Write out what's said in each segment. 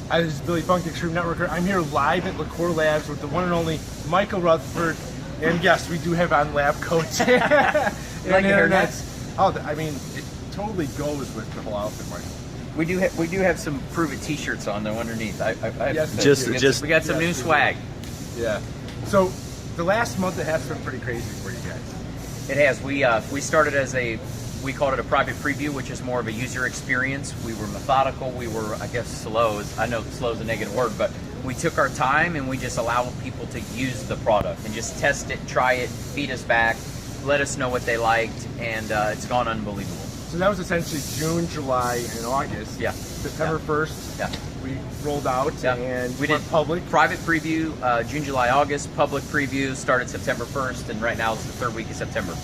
Hi, this is Billy Funk, the Extreme Networker. I'm here live at Pure Labs with the one and only Michael Rutherford. And yes, we do have on lab coats. Like the hairnets? Oh, I mean, it totally goes with the whole outfit, Michael. We do have some Pruvit t-shirts on though underneath. Yes, we got some new swag. Yeah. So the last month it has been pretty crazy for you guys. It has. We started as we called it a private preview, which is more of a user experience. We were methodical. We were, I guess, slow. I know slow is a negative word, but we took our time and we just allowed people to use the product and just test it, try it, feed us back, let us know what they liked, and it's gone unbelievable. So that was essentially June, July, and August. Yeah. September 1st, yeah. We rolled out and we did public. Private preview, June, July, August. Public preview started September 1st, and right now it's the third week of September.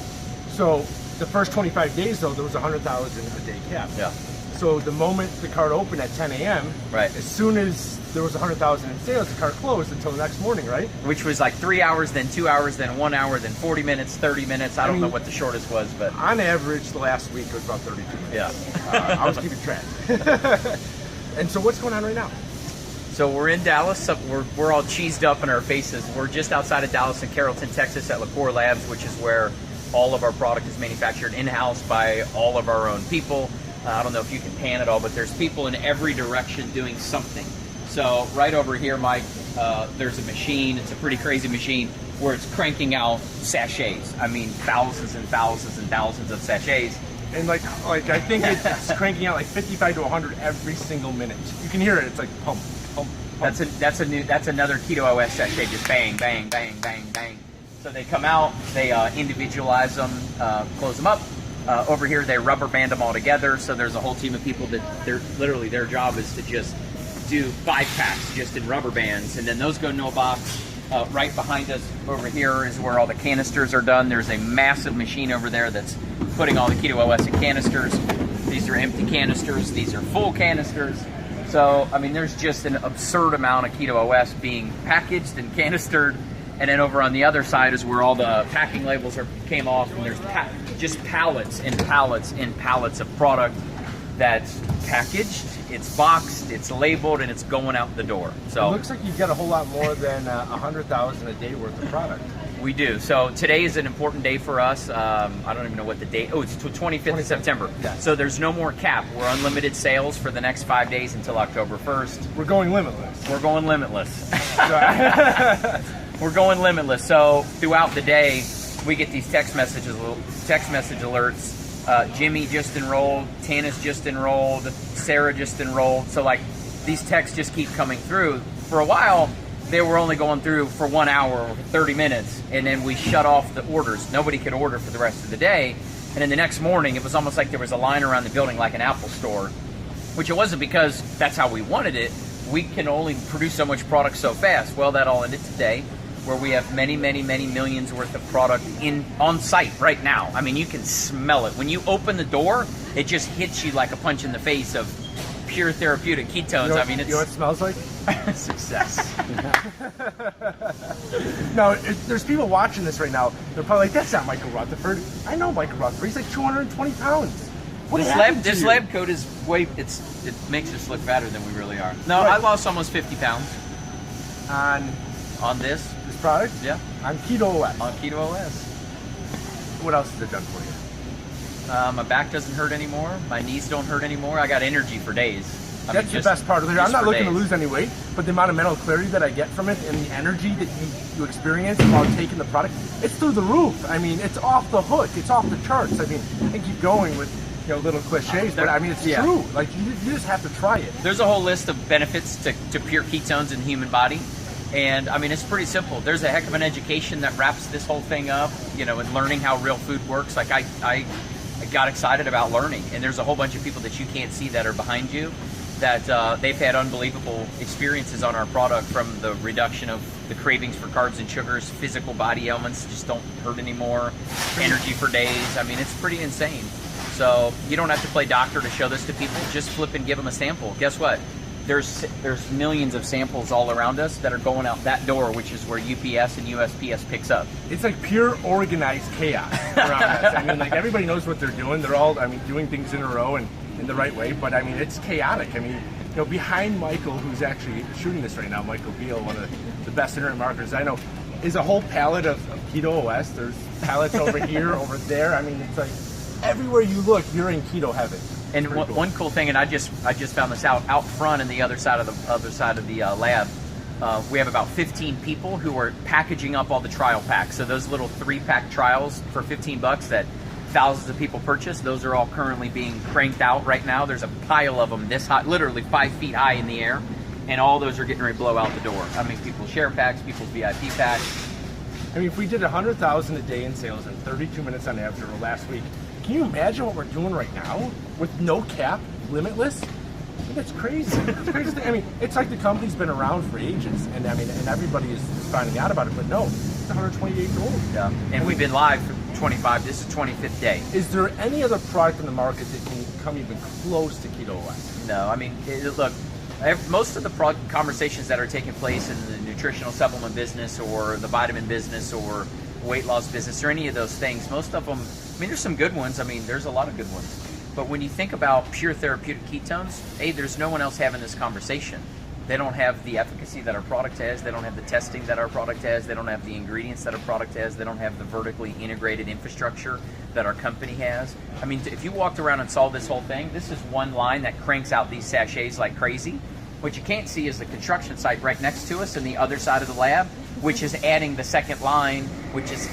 So the first 25 days, though, there was 100,000 a day cap. Yeah. So the moment the cart opened at 10 a.m., right, as soon as there was 100,000 in sales, the cart closed until the next morning, right? Which was like 3 hours, then 2 hours, then 1 hour, then 40 minutes, 30 minutes. I don't know what the shortest was, but on average, the last week was about 32 minutes. Yeah. I was keeping track. And so what's going on right now? So we're in Dallas. We're all cheesed up in our faces. We're just outside of Dallas in Carrollton, Texas at Pure Labs, which is where all of our product is manufactured in-house by all of our own people. I don't know if you can pan it all, but there's people in every direction doing something. So right over here, Mike, there's a machine. It's a pretty crazy machine where it's cranking out sachets. I mean, thousands and thousands and thousands of sachets. And like I think it's cranking out like 55 to 100 every single minute. You can hear it. It's like pump, pump, pump. That's another Keto OS sachet, just bang, bang, bang, bang, bang. So they come out, they individualize them, close them up. Over here, they rubber band them all together. So there's a whole team of people that literally their job is to just do 5 packs just in rubber bands, and then those go in a box. Right behind us over here is where all the canisters are done. There's a massive machine over there that's putting all the Keto OS in canisters. These are empty canisters. These are full canisters. So, I mean, there's just an absurd amount of Keto OS being packaged and canistered. And then over on the other side is where all the packing labels came off, and there's just pallets and pallets and pallets of product that's packaged, it's boxed, it's labeled, and it's going out the door. So it looks like you've got a whole lot more than 100,000 a day worth of product. We do. So today is an important day for us. I don't even know what the date. Oh, it's 25th of September. Yes. So there's no more cap. We're unlimited sales for the next 5 days until October 1st. We're going limitless. We're going limitless. We're going limitless. So throughout the day, we get these text message alerts. Jimmy just enrolled, Tana's just enrolled, Sarah just enrolled. So like these texts just keep coming through. For a while, they were only going through for 1 hour or 30 minutes, and then we shut off the orders. Nobody could order for the rest of the day. And then the next morning, it was almost like there was a line around the building like an Apple store, which it wasn't because that's how we wanted it. We can only produce so much product so fast. Well, that all ended today, where we have many, many, many millions worth of product on site right now. I mean, you can smell it. When you open the door, it just hits you like a punch in the face of Pure Therapeutic Ketones. You know what it smells like? Success. No, there's people watching this right now. They're probably like, that's not Michael Rutherford. I know Michael Rutherford. He's like 220 pounds. This lab coat is it makes us look fatter than we really are. No, right. I lost almost 50 pounds. On this product? Yeah. On Keto OS. On Keto OS. What else has it done for you? My back doesn't hurt anymore. My knees don't hurt anymore. I got energy for days. That's the best part of it. I'm not looking to lose any weight, but the amount of mental clarity that I get from it and the energy that you experience while taking the product, it's through the roof. I mean, it's off the hook. It's off the charts. I mean, I keep going with little cliches, but I mean, it's true. Like, you just have to try it. There's a whole list of benefits to pure ketones in the human body. And I mean, it's pretty simple. There's a heck of an education that wraps this whole thing up, and learning how real food works. Like I got excited about learning, and there's a whole bunch of people that you can't see that are behind you that they've had unbelievable experiences on our product, from the reduction of the cravings for carbs and sugars, physical body ailments just don't hurt anymore, energy for days. I mean, it's pretty insane. So you don't have to play doctor to show this to people. Just flip and give them a sample. Guess what? There's millions of samples all around us that are going out that door, which is where UPS and USPS picks up. It's like pure organized chaos around us. I mean, like, everybody knows what they're doing. They're all, doing things in a row and in the right way, but I mean, it's chaotic. I mean, you know, behind Michael, who's actually shooting this right now, Michael Beal, one of the best internet marketers I know, is a whole palette of Keto OS. There's palettes over here, over there. I mean, it's like everywhere you look, you're in keto heaven. And one cool thing, and I just found this out front in the other side of the lab. We have about 15 people who are packaging up all the trial packs. So those little 3-pack trials for $15 that thousands of people purchase, those are all currently being cranked out right now. There's a pile of them this high, literally 5 feet high in the air, and all those are getting ready to blow out the door. I mean, people's share packs, people's VIP packs. I mean, if we did 100,000 a day in sales in 32 minutes on average over last week, can you imagine what we're doing right now with no cap, limitless? I mean, that's crazy. It's crazy. I mean, it's like the company's been around for ages, and I mean, and everybody is finding out about it. But no, it's 128 years old. Yeah, and we've been live for 25. This is 25th day. Is there any other product in the market that can come even close to Keto OS? No, I mean, look, most of the conversations that are taking place in the nutritional supplement business or the vitamin business or weight loss business or any of those things, most of them, I mean, there's some good ones. I mean, there's a lot of good ones. But when you think about pure therapeutic ketones, there's no one else having this conversation. They don't have the efficacy that our product has. They don't have the testing that our product has. They don't have the ingredients that our product has. They don't have the vertically integrated infrastructure that our company has. I mean, if you walked around and saw this whole thing, this is one line that cranks out these sachets like crazy. What you can't see is the construction site right next to us and the other side of the lab, which is adding the second line, which is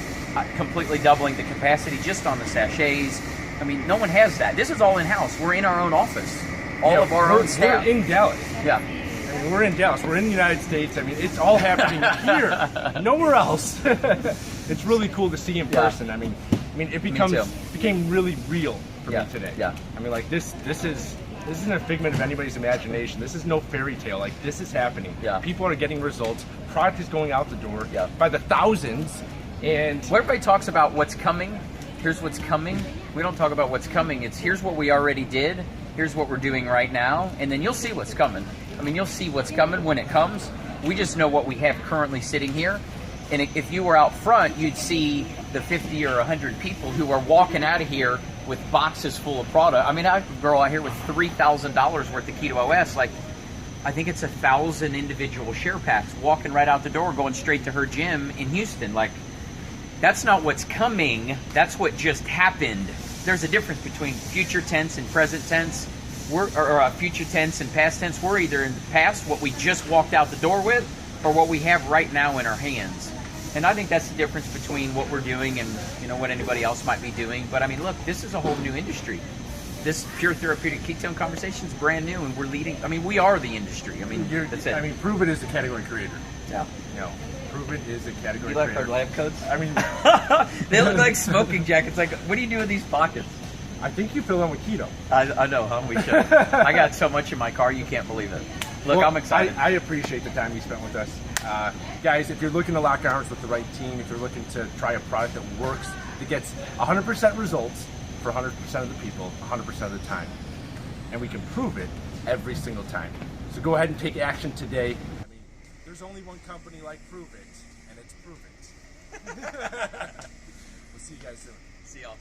completely doubling the capacity just on the sachets. I mean, no one has that. This is all in-house. We're in our own office. All of our own staff. We're in Dallas. Yeah. I mean, we're in Dallas. We're in the United States. I mean, it's all happening here, nowhere else. It's really cool to see in person. I mean, it became really real for me today. Yeah. I mean, like this isn't a figment of anybody's imagination. This is no fairy tale. Like, this is happening. Yeah. People are getting results. Product is going out the door Yeah. by the thousands. And well, everybody talks about what's coming. Here's what's coming. We don't talk about what's coming. It's here's what we already did. Here's what we're doing right now. And then you'll see what's coming. I mean, you'll see what's coming when it comes. We just know what we have currently sitting here. And if you were out front, you'd see the 50 or 100 people who are walking out of here with boxes full of product. I mean, I have a girl out here with $3,000 worth of Keto OS. Like, I think it's 1,000 individual share packs walking right out the door, going straight to her gym in Houston. Like, that's not what's coming. That's what just happened. There's a difference between future tense and present tense. Or future tense and past tense. We're either in the past, what we just walked out the door with, or what we have right now in our hands. And I think that's the difference between what we're doing and, you know, what anybody else might be doing. But I mean, look, this is a whole new industry. This pure therapeutic ketone conversation is brand new, and we're leading. I mean, we are the industry. I mean, that's it. I mean, Pruvit is the category creator. Yeah. You know, Pruvit is a category You like creator. our lab coats? I mean, they look like smoking jackets. Like, what do you do with these pockets? I think you fill them with keto. I know, huh? We should. I got so much in my car, you can't believe it. Look, Well, I'm excited. I appreciate the time you spent with us. Guys, if you're looking to lock arms with the right team, if you're looking to try a product that works, that gets 100% results for 100% of the people, 100% of the time, and we can prove it every single time. So go ahead and take action today. I mean, there's only one company like Pruvit, and it's Pruvit. We'll see you guys soon. See y'all.